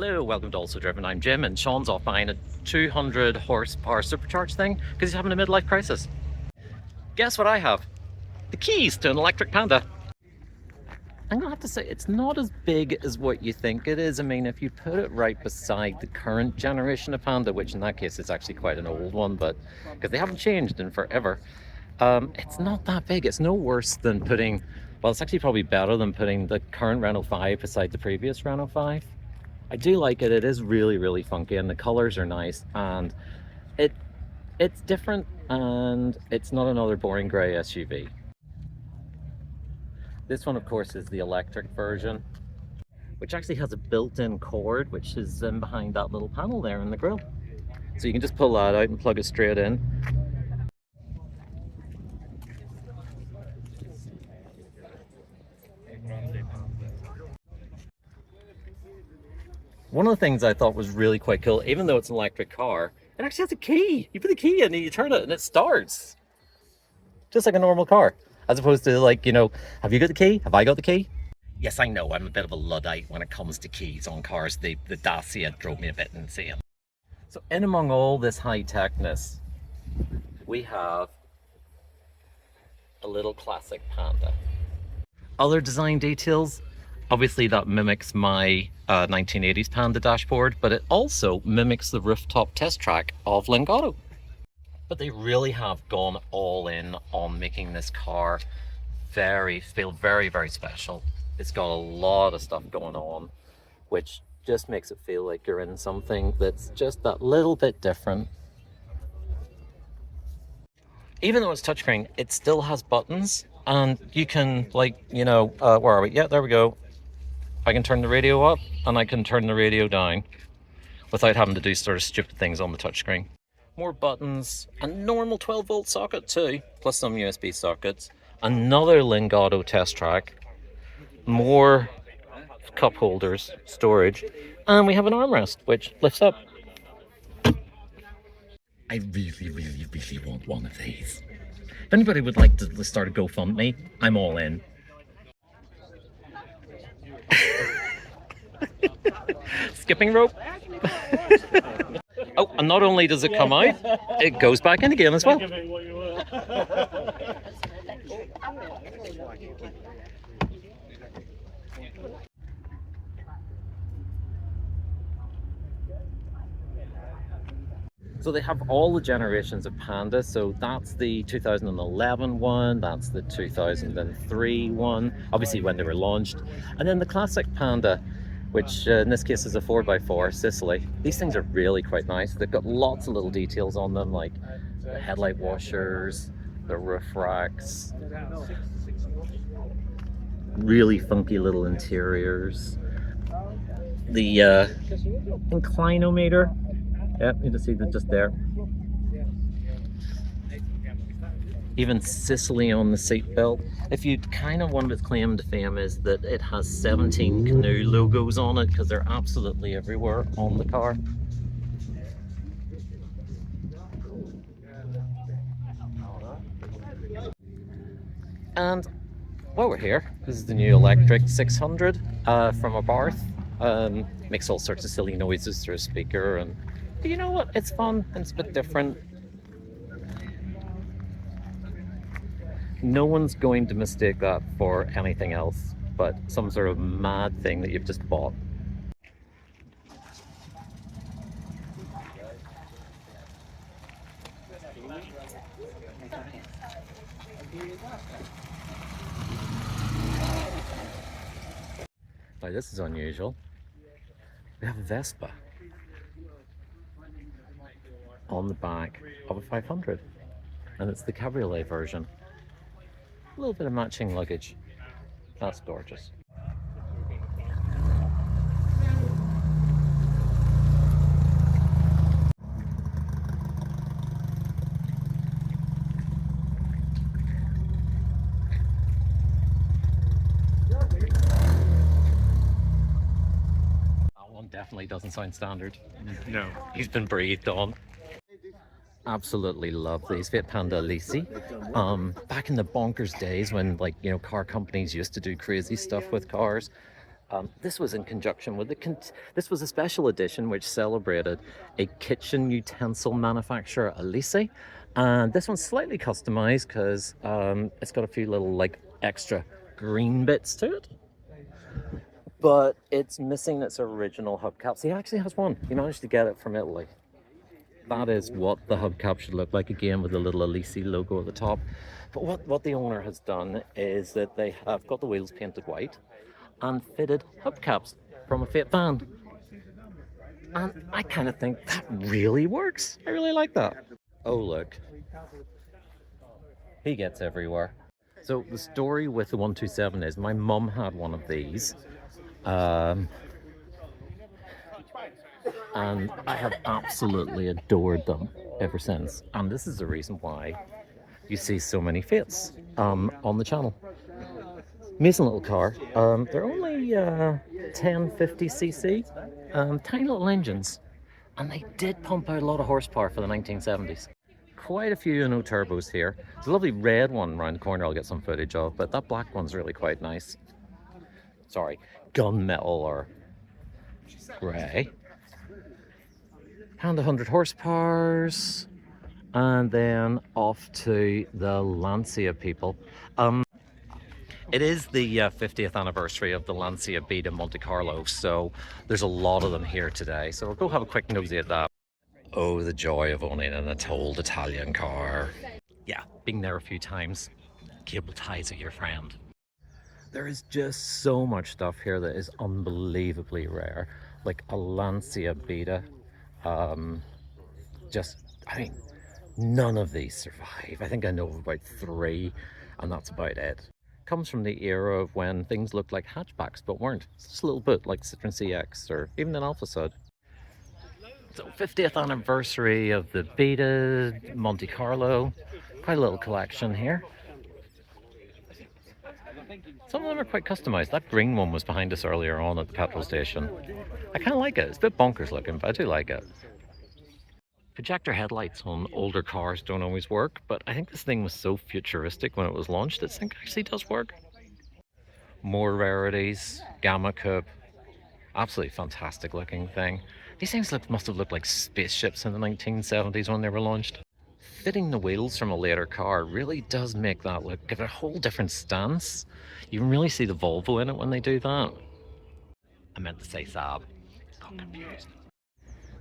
Hello, welcome to Also Driven. I'm Jim, and Sean's off buying a 200 horsepower supercharged thing because he's having a midlife crisis. Guess what I have? The keys to an electric Panda. I'm gonna have to say, it's not as big as what you think it is. I mean, if you put it right beside the current generation of Panda, which in that case is actually quite an old one, but because they haven't changed in forever, it's not that big. It's no worse than putting, well, it's actually probably better than putting the current Renault 5 beside the previous Renault 5. I do like it. It is really, really funky, and the colors are nice, and it's different, and it's not another boring grey SUV. This one, of course, is the electric version, which actually has a built-in cord, which is in behind that little panel there in the grille. So you can just pull that out and plug it straight in. One of the things I thought was really quite cool, even though it's an electric car, it actually has a key. You put the key in and you turn it and it starts. Just like a normal car. As opposed to, like, you know, have you got the key? Have I got the key? Yes, I know, I'm a bit of a Luddite when it comes to keys on cars. The Dacia drove me a bit insane. So in among all this high-techness, we have a little classic Panda. Other design details, obviously that mimics my 1980s Panda dashboard, but it also mimics the rooftop test track of Lingotto. But they really have gone all in on making this car feel very, very special. It's got a lot of stuff going on, which just makes it feel like you're in something that's just that little bit different. Even though it's touchscreen, it still has buttons, and you can, like, you know, where are we? Yeah, there we go. I can turn the radio up and I can turn the radio down without having to do sort of stupid things on the touchscreen. More buttons, a normal 12-volt socket too, plus some USB sockets, another Lingotto test track, more cup holders, storage, and we have an armrest which lifts up. I really, really, really want one of these. If anybody would like to start a GoFundMe, I'm all in. Skipping rope. Oh, and not only does it come out, it goes back in again as well. So they have all the generations of Panda. So that's the 2011 one, that's the 2003 one, obviously when they were launched. And then the classic Panda, which in this case is a 4x4 Sicily. These things are really quite nice. They've got lots of little details on them, like the headlight washers, the roof racks, really funky little interiors. The inclinometer. Yep, you can see that just there. Even Sicily on the seatbelt. If you kind of one of its claim to fame is that it has 17 Canoe logos on it, because they're absolutely everywhere on the car. And while we're here, this is the new electric 600 from Abarth. Makes all sorts of silly noises through a speaker, and but you know what? It's fun and it's a bit different. No one's going to mistake that for anything else but some sort of mad thing that you've just bought. Now this is unusual. We have a Vespa on the back of a 500, and it's the cabriolet version. A little bit of matching luggage. That's gorgeous. That one definitely doesn't sound standard. No, he's been breathed on. Absolutely love these Fiat Panda Lisi. Back in the bonkers days when, like, you know, car companies used to do crazy stuff with cars, This was in conjunction with this was a special edition which celebrated a kitchen utensil manufacturer, Elise, and this one's slightly customized because it's got a few little like extra green bits to it, but it's missing its original hubcaps. He actually has one. He managed to get it from Italy. That is what the hubcap should look like, again with the little Elise logo at the top. But what the owner has done is that they have got the wheels painted white and fitted hubcaps from a Fiat van. And I kind of think that really works. I really like that. Oh, look. He gets everywhere. So the story with the 127 is my mum had one of these. And I have absolutely adored them ever since. And this is the reason why you see so many Fiats on the channel. Amazing little car. They're only 1050cc, tiny little engines, and they did pump out a lot of horsepower for the 1970s. Quite a few Uno turbos here. There's a lovely red one around the corner I'll get some footage of, but that black one's really quite nice. Sorry, gunmetal or grey. And 100 horsepowers, and then off to the Lancia people. It is the 50th anniversary of the Lancia Beta Monte Carlo, so there's a lot of them here today. So we'll go have a quick nosy at that. Oh, the joy of owning an old Italian car. Yeah, being there a few times. Cable ties are your friend. There is just so much stuff here that is unbelievably rare. Like a Lancia Beta. I mean, none of these survive. I think I know of about 3, and that's about it. Comes from the era of when things looked like hatchbacks but weren't. It's just a little bit like Citroen CX or even an Alfa Sud. So 50th anniversary of the Beta Monte Carlo. Quite a little collection here. Some of them are quite customized. That green one was behind us earlier on at the petrol station. I kind of like it. It's a bit bonkers looking, but I do like it. Projector headlights on older cars don't always work, but I think this thing was so futuristic when it was launched, this thing actually does work. More rarities, Gamma Coupe, absolutely fantastic looking thing. These things must have looked like spaceships in the 1970s when they were launched. Fitting the wheels from a later car really does make that look, give it a whole different stance. You can really see the Volvo in it when they do that. I meant to say Saab, got confused.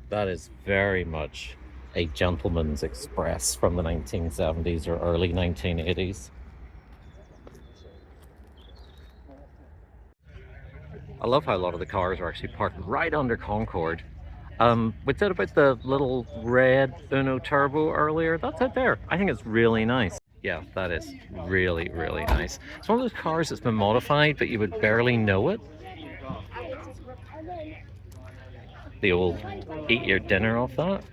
That is very much a gentleman's express from the 1970s or early 1980s. I love how a lot of the cars are actually parked right under Concord. We said about the little red Uno Turbo earlier, that's it there. I think it's really nice. Yeah, that is really, really nice. It's one of those cars that's been modified, but you would barely know it. The old eat your dinner off that.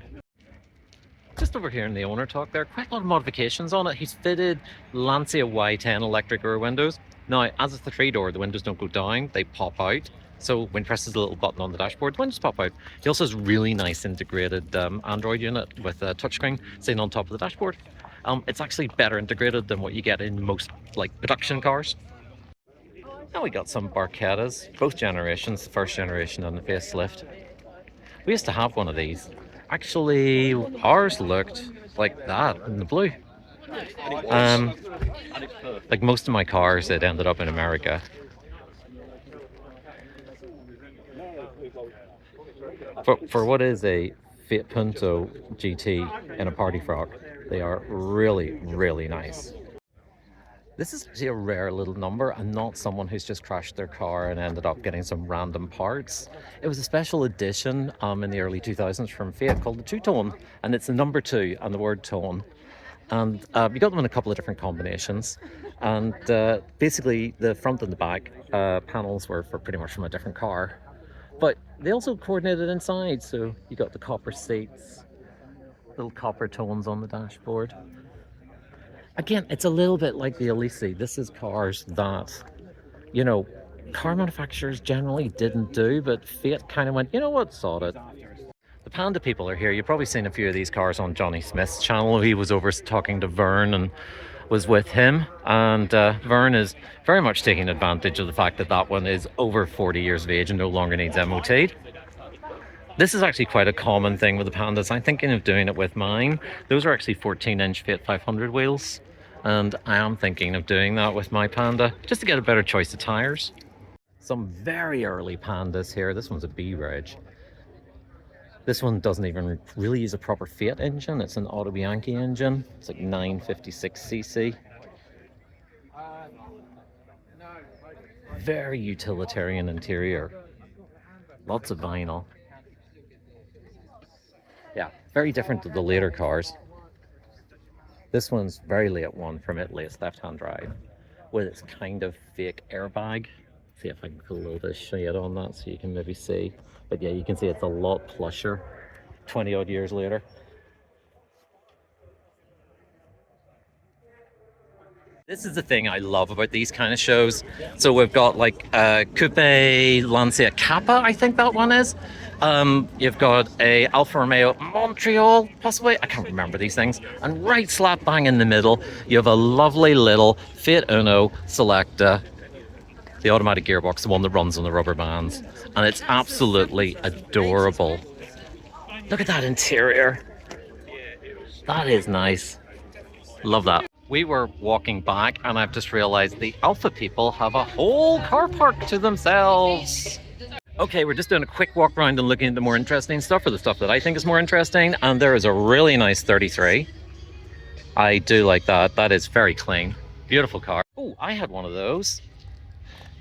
Just over here in the owner talk there, quite a lot of modifications on it. He's fitted Lancia Y10 electric rear windows. Now, as it's the 3-door, the windows don't go down, they pop out. So when he presses the little button on the dashboard, the windows pop out. He also has a really nice integrated Android unit with a touchscreen sitting on top of the dashboard. It's actually better integrated than what you get in most like production cars. Now we got some Barchettas, both generations, the first generation and the facelift. We used to have one of these. Actually, ours looked like that in the blue. Like most of my cars, it ended up in America. For what is a Fiat Punto GT in a party frock, they are really, really nice. This is actually a rare little number and not someone who's just crashed their car and ended up getting some random parts. It was a special edition in the early 2000s from Fiat called the Two-Tone, and it's the number 2 and the word tone. And we got them in a couple of different combinations. And basically the front and the back panels were for pretty much from a different car. But they also coordinated inside, so you got the copper seats, little copper tones on the dashboard. Again, it's a little bit like the Elise. This is cars that, you know, car manufacturers generally didn't do, but Fiat kind of went, you know what, sod it. The Panda people are here. You've probably seen a few of these cars on Johnny Smith's channel. He was over talking to Vern and was with him, and Vern is very much taking advantage of the fact that that one is over 40 years of age and no longer needs MOT. This is actually quite a common thing with the Pandas. I'm thinking of doing it with mine. Those are actually 14-inch Fiat 500 wheels, and I am thinking of doing that with my Panda, just to get a better choice of tires. Some very early Pandas here. This one's a B-Reg. This one doesn't even really use a proper Fiat engine. It's an AutoItalia engine. It's like 956cc. Very utilitarian interior. Lots of vinyl. Yeah, very different to the later cars. This one's very late one from Italy. It's left-hand drive with its kind of fake airbag. See if I can put a little bit of shade on that so you can maybe see. But yeah, you can see it's a lot plusher 20 odd years later. This is the thing I love about these kind of shows. So we've got like Coupe Lancia Kappa, I think that one is. You've got a Alfa Romeo Montreal, possibly. I can't remember these things. And right slap bang in the middle, you have a lovely little Fiat Uno Selecta, the automatic gearbox, the one that runs on the rubber bands. And it's absolutely adorable. Look at that interior. That is nice. Love that. We were walking back and I've just realized the Alpha people have a whole car park to themselves. Okay, we're just doing a quick walk around and looking at the more interesting stuff, or the stuff that I think is more interesting. And there is a really nice 33. I do like that. That is very clean. Beautiful car. Oh, I had one of those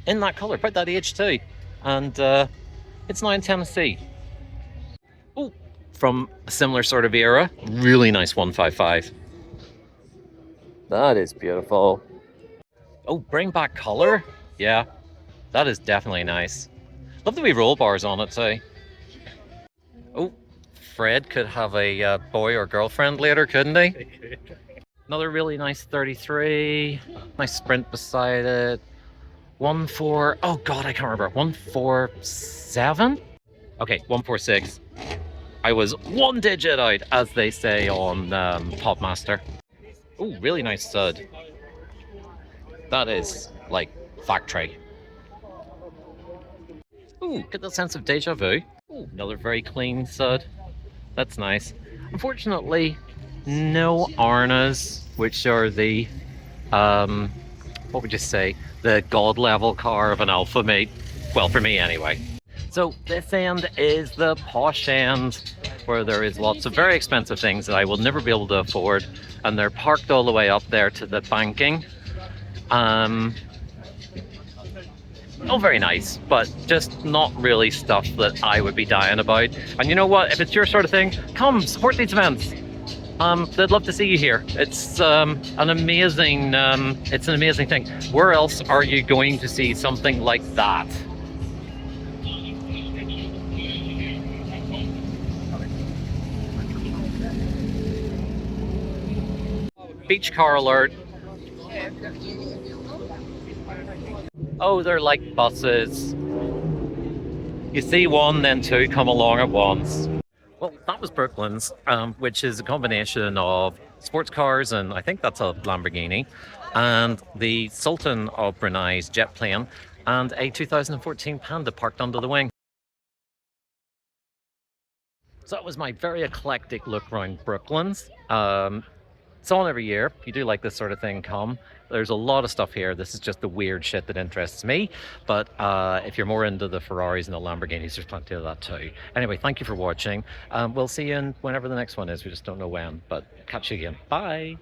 in that color, about that age too. And it's now in Tennessee. Oh, from a similar sort of era. Really nice 155. That is beautiful. Oh, bring back color. Yeah, that is definitely nice. Love the wee roll bars on it too. Oh, Fred could have a boy or girlfriend later, couldn't he? Another really nice 33. Nice Sprint beside it. 1.4. Oh God, I can't remember. 147. Okay, 146. I was one digit out, as they say on Popmaster. Oh, really nice stud. That is like factory. Ooh, get that sense of deja vu. Ooh, another very clean stud. That's nice. Unfortunately, no Arnas, which are the what would you say, the god level car of an Alfa mate. Well, for me anyway. So this end is the posh end, where there is lots of very expensive things that I will never be able to afford, and they're parked all the way up there to the banking. Oh, very nice, but just not really stuff that I would be dying about. And you know what? If it's your sort of thing, come support these events. They'd love to see you here. It's an amazing thing. Where else are you going to see something like that? Beach car alert. Oh, they're like buses. You see one, then two come along at once. Well, that was Brooklands, which is a combination of sports cars, and I think that's a Lamborghini, and the Sultan of Brunei's jet plane, and a 2014 Panda parked under the wing. So that was my very eclectic look around Brooklands. It's on every year. If you do like this sort of thing, come. There's a lot of stuff here. This is just the weird shit that interests me. But if you're more into the Ferraris and the Lamborghinis, there's plenty of that too. Anyway, thank you for watching. We'll see you in whenever the next one is. We just don't know when. But catch you again. Bye.